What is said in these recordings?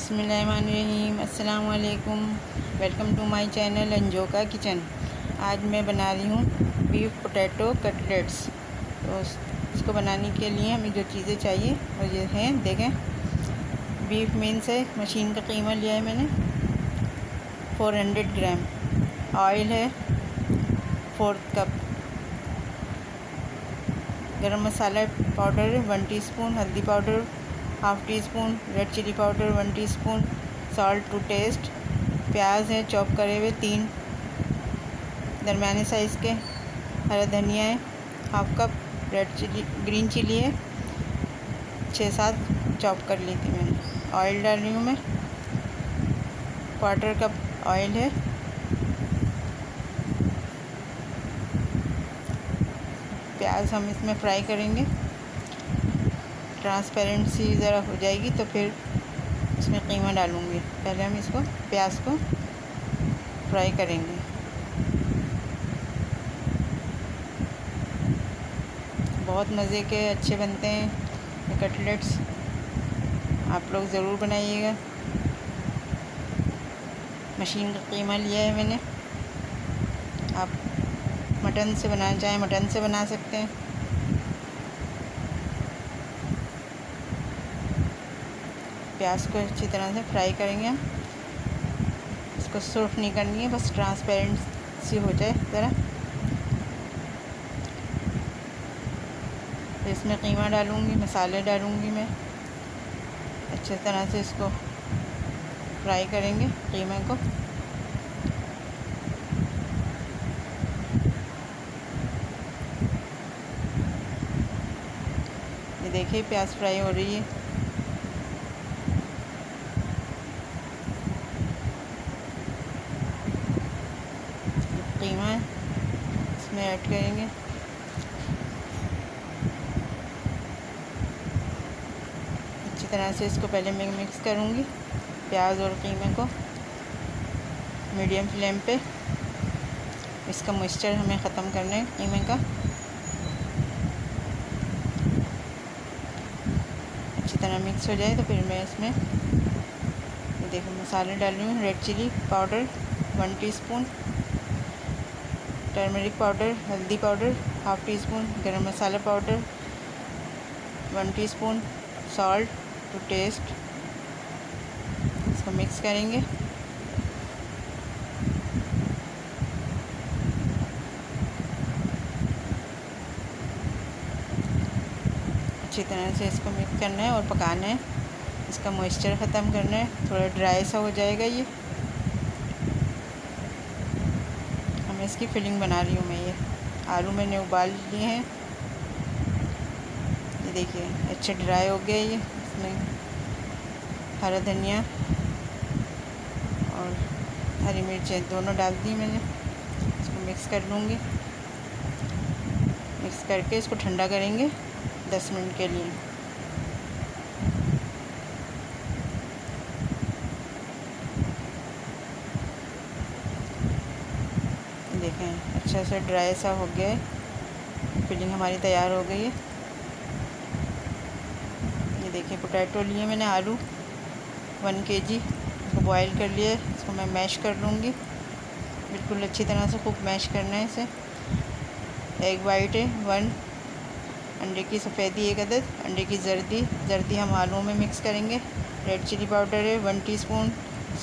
बिस्मिल्लाहिर्रहमानिर्रहीम, अस्सलाम वालेकुम। वेलकम टू माय चैनल अंजोका किचन। आज मैं बना रही हूँ बीफ पोटैटो कटलेट्स। तो इसको बनाने के लिए हमें जो चीज़ें चाहिए वो ये हैं। देखें, बीफ मीन्स है, मशीन का कीमा लिया है मैंने 400 ग्राम। ऑयल है 4 cup. Garam masala powder 1 teaspoon, हल्दी powder 1/2 teaspoon, red chilli powder 1 teaspoon, salt to taste. प्याज है चॉप करे हुए 3 दरमियाने साइज़ के। हरा धनिया है 1/2 cup. Red chilli green chilli है 6-7 चॉप कर ली थी मैंने। ऑयल डाल रही हूँ मैं, 1/4 कप ऑयल है। प्याज हम इसमें फ्राई करेंगे, ट्रांसपेरेंसी ज़रा हो जाएगी तो फिर इसमें कीमा डालूँगी। पहले हम इसको प्याज को फ्राई करेंगे। बहुत मज़े के अच्छे बनते हैं ये कटलेट्स, आप लोग ज़रूर बनाइएगा। मशीन का कीमा लिया है मैंने, आप मटन से बनाना चाहें मटन से बना सकते हैं। प्याज को अच्छी तरह से फ्राई करेंगे हम। इसको सुर्ख नहीं करनी है, बस ट्रांसपेरेंट सी हो जाए ज़रा। फिर इसमें कीमा डालूँगी, मसाले डालूँगी मैं। अच्छी तरह से इसको फ्राई करेंगे कीमा को। ये देखिए प्याज फ्राई हो रही है। कीमा है इसमें ऐड करेंगे। अच्छी तरह से इसको पहले मैं मिक्स करूँगी, प्याज और कीमे को मीडियम फ्लेम पे। इसका मॉइस्चर हमें ख़त्म करना है कीमे का। अच्छी तरह मिक्स हो जाए तो फिर मैं इसमें ये देखो मसाले डाल रही हूँ। Red chilli powder 1 teaspoon, turmeric powder, हल्दी powder 1/2 teaspoon, garam masala powder 1 teaspoon, salt to taste. इसको मिक्स करेंगे। अच्छी तरह से इसको मिक्स करना है और पकाना है। इसका मॉइस्चर ख़त्म करना है, थोड़ा ड्राई सा हो जाएगा ये। मैं इसकी फिलिंग बना रही हूँ। मैं ये आलू मैंने उबाल लिए हैं, ये देखिए अच्छे ड्राई हो गए ये। इसमें हरा धनिया और हरी मिर्चें दोनों डाल दी मैंने। इसको मिक्स कर लूँगी। मिक्स करके इसको ठंडा करेंगे 10 मिनट के लिए। देखें अच्छा सा ड्राई सा हो गया है, फिलिंग हमारी तैयार हो गई है। ये देखिए पोटैटो लिए मैंने, आलू 1 केजी, इसको बॉईल कर लिया है। इसको मैं मैश कर लूँगी, बिल्कुल अच्छी तरह से खूब मैश करना है इसे। एग वाइट है 1, अंडे की सफ़ेदी 1 अदद, अंडे की जर्दी हम आलूओं में मिक्स करेंगे। रेड चिली पाउडर है 1 टीस्पून,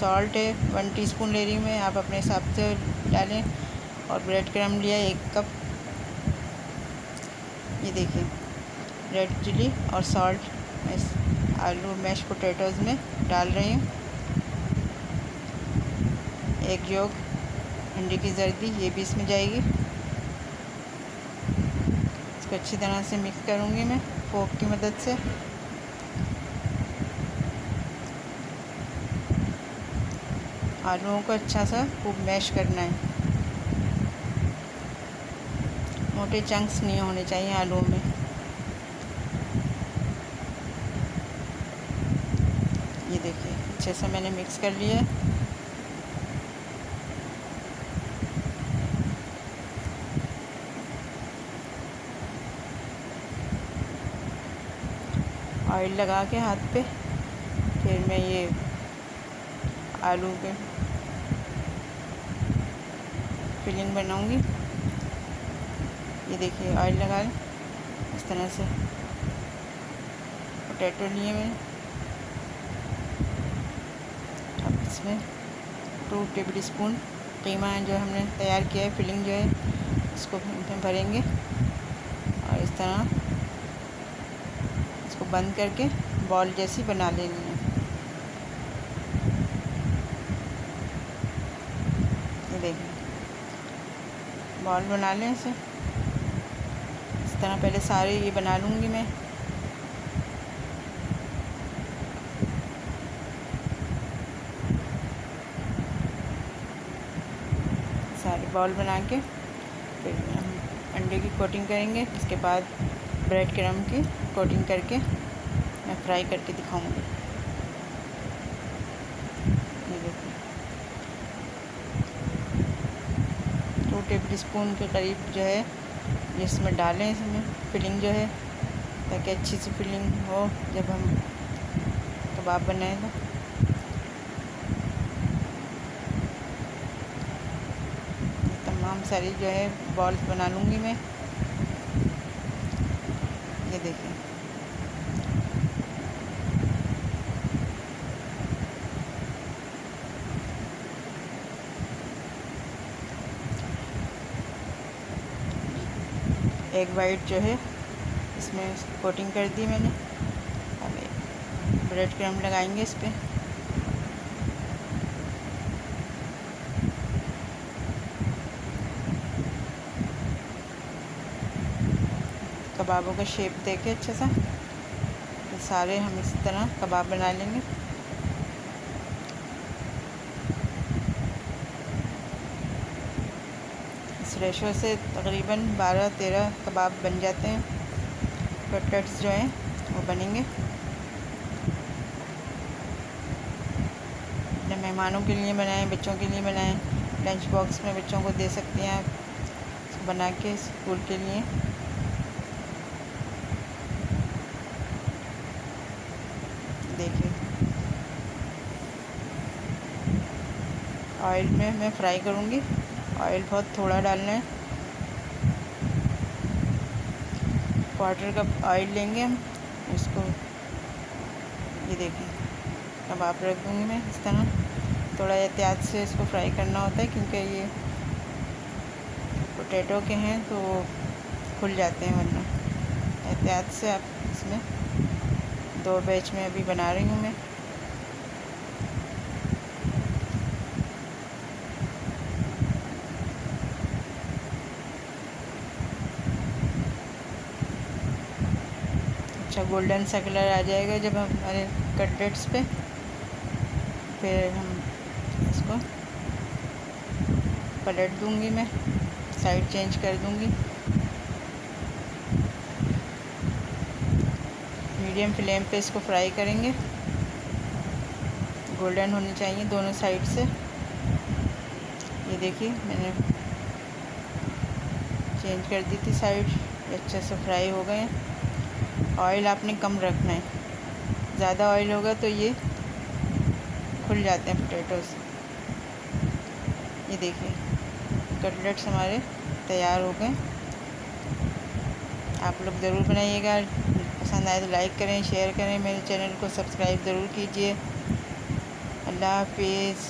सॉल्ट है 1 टीस्पून ले रही हूँ मैं, आप अपने हिसाब से डालें। और ब्रेड क्रम्ब लिया 1 कप। ये देखिए रेड चिली और सॉल्ट मैं इस आलू मैश पोटैटोज़ में डाल रही हूँ। एक योग अंडे की जर्दी ये भी इसमें जाएगी। इसको अच्छी तरह से मिक्स करूँगी मैं फोर्क की मदद से। आलूओं को अच्छा सा खूब मैश करना है, मोटे चंक्स नहीं होने चाहिए आलूओं में। ये देखिए अच्छे से मैंने मिक्स कर लिया है। ऑयल लगा के हाथ पे फिर मैं ये आलू के फिलिंग बनाऊंगी। ये देखिए ऑयल लगा लें इस तरह से। पोटैटो लिए मैंने, अब इसमें 2 टेबल स्पून कीमा जो हमने तैयार किया है, फिलिंग जो है इसको इसमें भरेंगे और इस तरह इसको बंद करके बॉल जैसी बना लेनी है। ये देखिए बॉल बना लें इसे इस तरह। पहले सारे ये बना लूँगी मैं। सारे बॉल बना के फिर हम अंडे की कोटिंग करेंगे। इसके बाद ब्रेड क्रम्ब की कोटिंग करके मैं फ्राई करके दिखाऊंगी। ये देखिए 2 टेबल स्पून के करीब जो है इसमें डालें, इसमें फिलिंग जो है, ताकि अच्छी सी फिलिंग हो जब हम कबाब बनाएं तो। तमाम सारी जो है बॉल्स बना लूँगी मैं। ये देखिए एग वाइट जो है इसमें कोटिंग कर दी मैंने। अब ब्रेड क्रम्ब लगाएंगे इस पर। कबाबों का शेप देके अच्छा सा तो सारे हम इस तरह कबाब बना लेंगे। इस रेशो से तकरीबन 12-13 कबाब बन जाते हैं। कटलेट्स जो हैं वो बनेंगे। अपने मेहमानों के लिए बनाएं, बच्चों के लिए बनाएं, लंच बॉक्स में बच्चों को दे सकते हैं आप बना के स्कूल के लिए। देखिए ऑयल में मैं फ्राई करूँगी। ऑयल बहुत थोड़ा डालना है। 1/4 कप ऑयल लेंगे हम इसको। ये देखिए कबाब रख दूँगी मैं इस तरह। थोड़ा एहतियात से इसको फ्राई करना होता है क्योंकि ये पोटैटो के हैं तो वो खुल जाते हैं, वरना एहतियात से आप इसमें 2 बैच में अभी बना रही हूँ मैं। अच्छा गोल्डन सा कलर आ जाएगा जब हमारे कटलेट्स पे, फिर हम इसको पलट दूँगी मैं, साइड चेंज कर दूँगी। मीडियम फ्लेम पे इसको फ्राई करेंगे। गोल्डन होनी चाहिए दोनों साइड से। ये देखिए मैंने चेंज कर दी थी साइड, अच्छे से फ्राई हो गए हैं। ऑयल आपने कम रखना है, ज़्यादा ऑयल होगा तो ये खुल जाते हैं पोटैटोस। ये देखिए कटलेट्स हमारे तैयार हो गए। आप लोग ज़रूर बनाइएगा। पसंद आए तो लाइक करें, शेयर करें, मेरे चैनल को सब्सक्राइब ज़रूर कीजिए। अल्लाह हाफिज़।